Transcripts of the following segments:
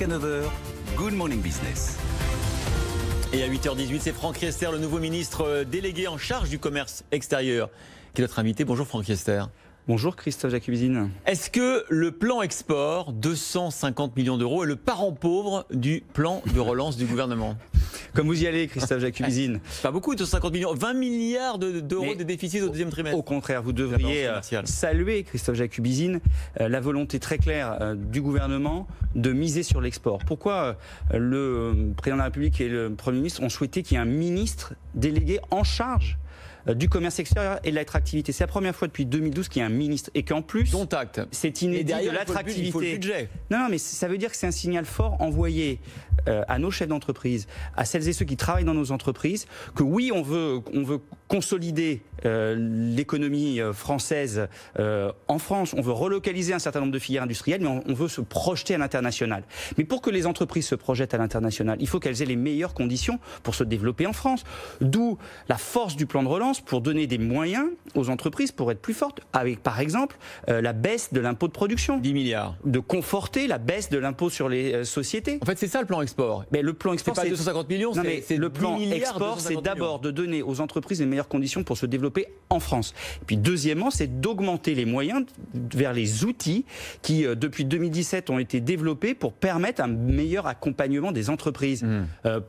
Jusqu'à 9h, Good Morning Business. Et à 8h18, c'est Franck Riester, le nouveau ministre délégué en charge du commerce extérieur, qui est notre invité. Bonjour Franck Riester. Bonjour Christophe Jacubizine. Est-ce que le plan export, 250 millions d'euros, est le parent pauvre du plan de relance du gouvernement? Comme vous y allez, Christophe Jacubizine. Pas beaucoup, 250 millions, 20 milliards d'euros de déficit au deuxième trimestre. Au contraire, vous devriez saluer, Christophe Jacubizine, la volonté très claire du gouvernement de miser sur l'export. Pourquoi le président de la République et le Premier ministre ont souhaité qu'il y ait un ministre délégué en charge du commerce extérieur et de l'attractivité? C'est la première fois depuis 2012 qu'il y a un ministre et qu'en plus, dont acte. C'est inédit de l'attractivité. Il faut le budget. Non, mais ça veut dire que c'est un signal fort envoyé à nos chefs d'entreprise, à celles et ceux qui travaillent dans nos entreprises, que oui, on veut consolider l'économie française en France, on veut relocaliser un certain nombre de filières industrielles, mais on veut se projeter à l'international. Mais pour que les entreprises se projettent à l'international, il faut qu'elles aient les meilleures conditions pour se développer en France. D'où la force du plan de relance pour donner des moyens aux entreprises pour être plus fortes, avec par exemple la baisse de l'impôt de production. 10 milliards. De conforter la baisse de l'impôt sur les sociétés. En fait, c'est ça le plan export. Mais le plan export, c'est pas 250 millions, c'est le plan export, c'est d'abord de donner aux entreprises les meilleures conditions pour se développer en France. Et puis deuxièmement, c'est d'augmenter les moyens vers les outils qui, depuis 2017, ont été développés pour permettre un meilleur accompagnement des entreprises,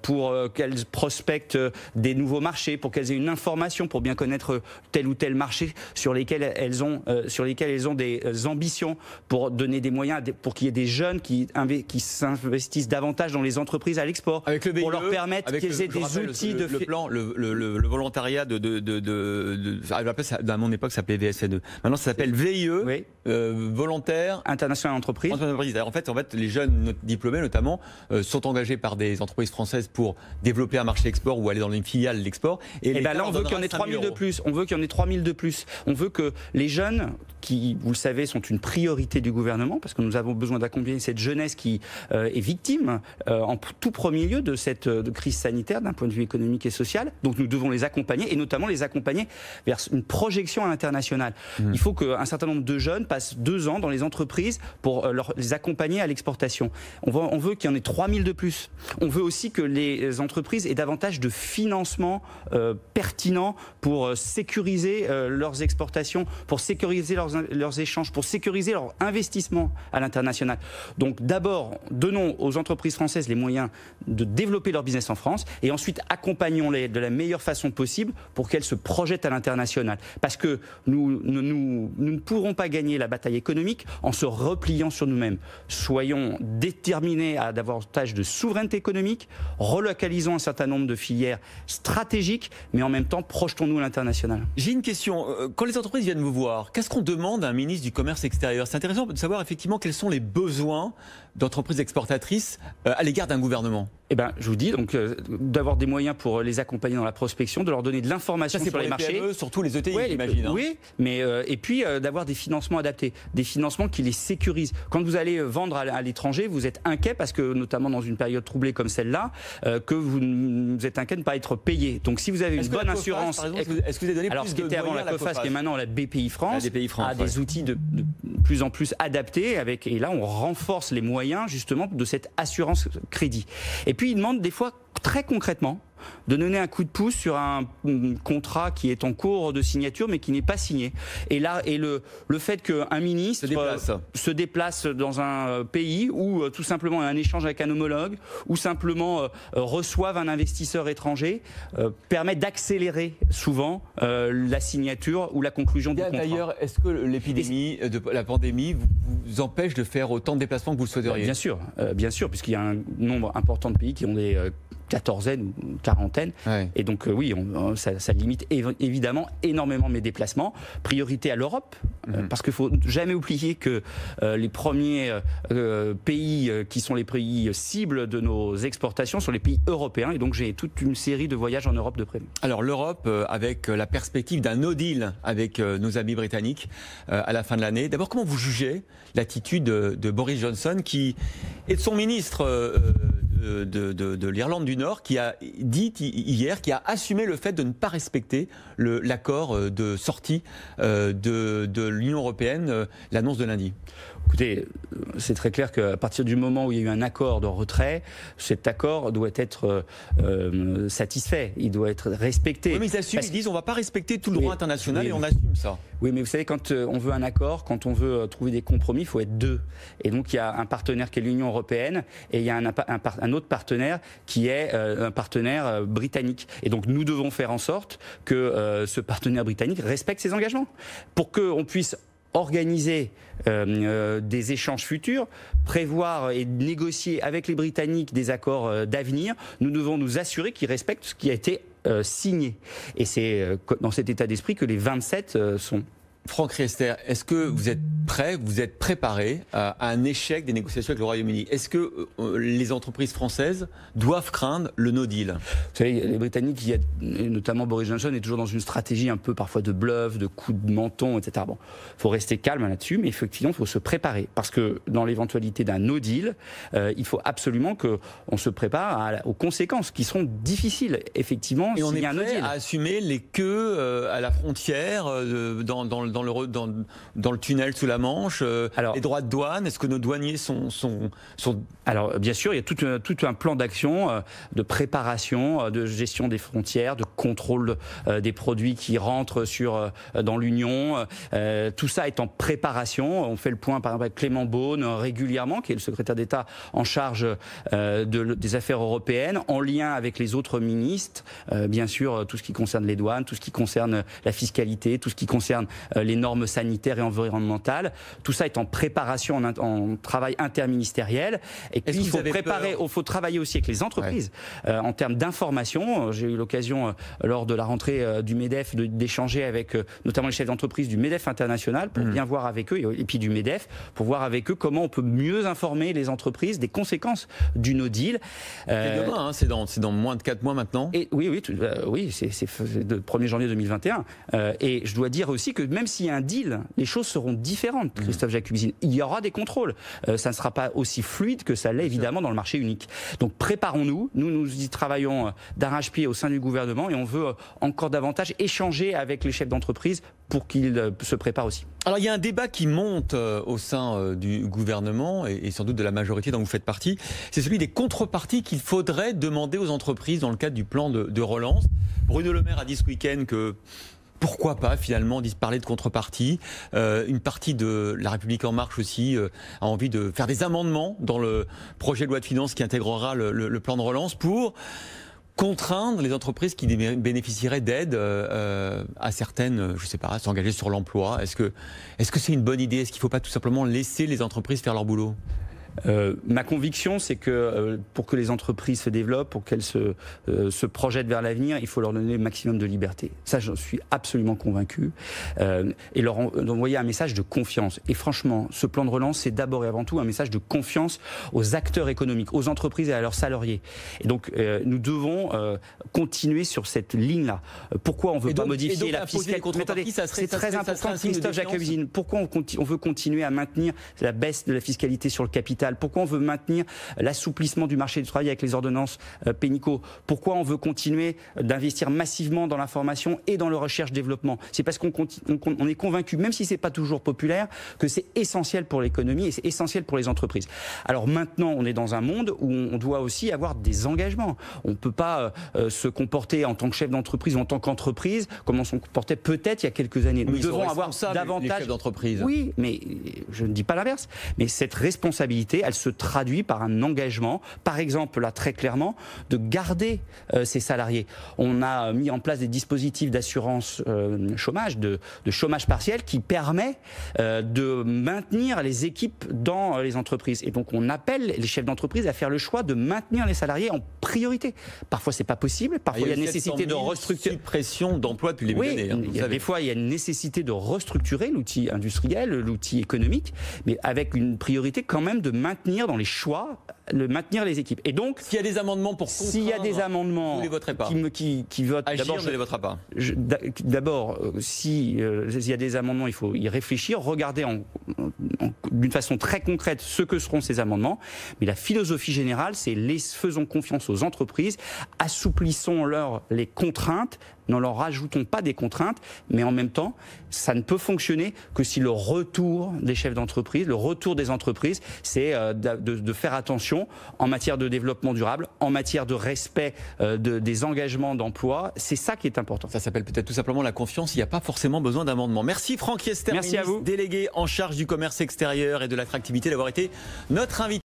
pour qu'elles prospectent des nouveaux marchés, pour qu'elles aient une information, pour bien connaître tel ou tel marché sur lesquels elles ont des ambitions, pour donner des moyens, pour qu'il y ait des jeunes qui s'investissent davantage dans les entreprises à l'export, pour leur permettre qu'ils aient des outils de... Le volontariat à mon époque, ça s'appelait VSN2. Maintenant, ça s'appelle VIE, oui. Volontaire international entreprise. En fait, les jeunes diplômés, notamment, sont engagés par des entreprises françaises pour développer un marché export ou aller dans une filiale d'export. Et là, on veut qu'il y en ait 3000 de plus. On veut qu'il y en ait 3000 de plus. On veut que les jeunes, qui, vous le savez, sont une priorité du gouvernement, parce que nous avons besoin d'accompagner cette jeunesse qui est victime, en tout premier lieu, de cette crise sanitaire, d'un point de vue économique et social. Donc nous devons les accompagner, et notamment les accompagner vers une projection à l'international. Il faut qu'un certain nombre de jeunes passent 2 ans dans les entreprises pour les accompagner à l'exportation. On veut qu'il y en ait 3000 de plus. On veut aussi que les entreprises aient davantage de financement pertinent pour sécuriser leurs exportations, pour sécuriser leurs échanges, pour sécuriser leur investissement à l'international. Donc d'abord, donnons aux entreprises françaises les moyens de développer leur business en France, et ensuite accompagnons-les de la meilleure façon possible pour qu'elles se projettent à l'international. Parce que nous ne pourrons pas gagner la bataille économique en se repliant sur nous-mêmes. Soyons déterminés à davantage de souveraineté économique, relocalisons un certain nombre de filières stratégiques, mais en même temps, projetons-nous à l'international. J'ai une question. Quand les entreprises viennent vous voir, qu'est-ce qu'on demande à un ministre du Commerce extérieur? C'est intéressant de savoir effectivement quels sont les besoins d'entreprises exportatrices à l'égard d'un gouvernement. Eh ben, je vous dis donc d'avoir des moyens pour les accompagner dans la prospection, de leur donner de l'information sur les marchés. PME, surtout les ETI, j'imagine. Oui, mais et puis d'avoir des financements adaptés, des financements qui les sécurisent. Quand vous allez vendre à l'étranger, vous êtes inquiet parce que, notamment dans une période troublée comme celle-là, que vous êtes inquiet de ne pas être payé. Donc si vous avez une bonne assurance, est-ce que vous avez donné alors plus ce qui était avant la COFAS, qui est maintenant la BPI France, a des ouais. outils de plus en plus adaptés, et là on renforce les moyens justement de cette assurance crédit. Et puis ils demandent des fois très concrètement de donner un coup de pouce sur un contrat qui est en cours de signature mais qui n'est pas signé. Et là, le fait qu'un ministre se déplace dans un pays ou tout simplement un échange avec un homologue ou simplement reçoive un investisseur étranger permet d'accélérer souvent la signature ou la conclusion du contrat. D'ailleurs, est-ce que l'épidémie, la pandémie vous empêche de faire autant de déplacements que vous le souhaiteriez? Bien sûr, puisqu'il y a un nombre important de pays qui ont des quatorzaine ou quarantaine. Ouais. Et donc oui, ça limite évidemment énormément mes déplacements. Priorité à l'Europe, parce qu'il ne faut jamais oublier que les premiers pays qui sont les pays cibles de nos exportations sont les pays européens. Et donc j'ai toute une série de voyages en Europe de prévu. Alors l'Europe, avec la perspective d'un no deal avec nos amis britanniques à la fin de l'année. D'abord, comment vous jugez l'attitude de Boris Johnson et de son ministre de l'Irlande du Nord qui a dit hier, qui a assumé le fait de ne pas respecter l'accord de sortie de l'Union européenne, l'annonce de lundi. Écoutez, c'est très clair qu'à partir du moment où il y a eu un accord de retrait, cet accord doit être satisfait, il doit être respecté. Oui, mais ils assument, ils disent on ne va pas respecter tout le droit international et on assume ça. Oui, mais vous savez, quand on veut un accord, quand on veut trouver des compromis, il faut être deux. Et donc il y a un partenaire qui est l'Union européenne et il y a un autre partenaire qui est un partenaire britannique. Et donc nous devons faire en sorte que ce partenaire britannique respecte ses engagements pour qu'on puisse organiser des échanges futurs, prévoir et négocier avec les Britanniques des accords d'avenir. Nous devons nous assurer qu'ils respectent ce qui a été signé. Et c'est dans cet état d'esprit que les 27 sont. Franck Riester, est-ce que vous êtes prêt, vous êtes préparé à un échec des négociations avec le Royaume-Uni? Est-ce que les entreprises françaises doivent craindre le no deal? Vous savez, les Britanniques, et notamment Boris Johnson, est toujours dans une stratégie un peu parfois de bluff, de coups de menton, etc. Bon, il faut rester calme là-dessus, mais effectivement, il faut se préparer. Parce que dans l'éventualité d'un no deal, il faut absolument qu'on se prépare aux conséquences qui seront difficiles, effectivement, s'il y a un no deal. Et on est prêt à assumer les queues à la frontière, dans le tunnel sous la Manche, les droits de douane, est-ce que nos douaniers sont... Alors, bien sûr, il y a tout un plan d'action, de préparation, de gestion des frontières, de contrôle des produits qui rentrent dans l'Union. Tout ça est en préparation. On fait le point, par exemple, avec Clément Beaune, régulièrement, qui est le secrétaire d'État en charge des affaires européennes, en lien avec les autres ministres. Bien sûr, tout ce qui concerne les douanes, tout ce qui concerne la fiscalité, tout ce qui concerne les normes sanitaires et environnementales. Tout ça est en préparation, en travail interministériel. Et puis, il faut travailler aussi avec les entreprises en termes d'information. J'ai eu l'occasion, lors de la rentrée du MEDEF, d'échanger avec notamment les chefs d'entreprise du MEDEF international pour bien voir avec eux, et puis du MEDEF, pour voir avec eux comment on peut mieux informer les entreprises des conséquences du no deal. Et demain, c'est dans moins de 4 mois maintenant. Et oui, c'est le 1er janvier 2021. Et je dois dire aussi que même s'il y a un deal, les choses seront différentes, Christophe Jacubizine. Il y aura des contrôles. Ça ne sera pas aussi fluide que ça l'est évidemment dans le marché unique. Donc préparons-nous. Nous y travaillons d'arrache-pied au sein du gouvernement et on veut encore davantage échanger avec les chefs d'entreprise pour qu'ils se préparent aussi. Alors il y a un débat qui monte au sein du gouvernement et sans doute de la majorité dont vous faites partie. C'est celui des contreparties qu'il faudrait demander aux entreprises dans le cadre du plan de relance. Bruno Le Maire a dit ce week-end que pourquoi pas finalement parler de contrepartie. Une partie de La République En Marche aussi a envie de faire des amendements dans le projet de loi de finances qui intégrera le plan de relance pour contraindre les entreprises qui bénéficieraient d'aide à certaines, je sais pas, s'engager sur l'emploi. Est-ce que c'est une bonne idée? Est-ce qu'il ne faut pas tout simplement laisser les entreprises faire leur boulot? Ma conviction, c'est que pour que les entreprises se développent, pour qu'elles se projettent vers l'avenir, il faut leur donner le maximum de liberté. Ça, j'en suis absolument convaincu. Et leur envoyer un message de confiance. Et franchement, ce plan de relance, c'est d'abord et avant tout un message de confiance aux acteurs économiques, aux entreprises et à leurs salariés. Et donc, nous devons continuer sur cette ligne-là. Pourquoi on ne veut pas modifier la fiscalité? C'est très important, Christophe Jacubizine. Pourquoi on veut continuer à maintenir la baisse de la fiscalité sur le capital? Pourquoi on veut maintenir l'assouplissement du marché du travail avec les ordonnances Pénicaud? Pourquoi on veut continuer d'investir massivement dans l'information et dans le recherche-développement? C'est parce qu'on est convaincu, même si ce n'est pas toujours populaire, que c'est essentiel pour l'économie et c'est essentiel pour les entreprises. Alors maintenant, on est dans un monde où on doit aussi avoir des engagements. On ne peut pas se comporter en tant que chef d'entreprise ou en tant qu'entreprise comme on se comportait peut-être il y a quelques années. Nous devons avoir davantage... les chefs d'entreprise. Oui, mais je ne dis pas l'inverse. Mais cette responsabilité, elle se traduit par un engagement, par exemple, là, très clairement, de garder ses salariés. On a mis en place des dispositifs d'assurance chômage, de chômage partiel, qui permet de maintenir les équipes dans les entreprises. Et donc, on appelle les chefs d'entreprise à faire le choix de maintenir les salariés en priorité. Parfois, c'est pas possible. Parfois, il y a nécessité de restructurer. Suppression d'emplois depuis les début d'année. Des fois, il y a une nécessité de restructurer l'outil industriel, l'outil économique, mais avec une priorité quand même de maintenir dans les choix maintenir les équipes. Et donc, s'il y a des amendements pour contraindre, s'il y a des amendements vous les voterez pas. qui votent, Agir ne les votera pas. D'abord, s'il y a des amendements, il faut y réfléchir, regarder d'une façon très concrète ce que seront ces amendements. Mais la philosophie générale, c'est faisons confiance aux entreprises, assouplissons-leur les contraintes, n'en leur rajoutons pas des contraintes, mais en même temps, ça ne peut fonctionner que si le retour des chefs d'entreprise, le retour des entreprises, c'est de faire attention en matière de développement durable, en matière de respect des engagements d'emploi. C'est ça qui est important. Ça s'appelle peut-être tout simplement la confiance. Il n'y a pas forcément besoin d'amendement. Merci Franck Riester, Merci à vous. délégué en charge du commerce extérieur et de l'attractivité, d'avoir été notre invité.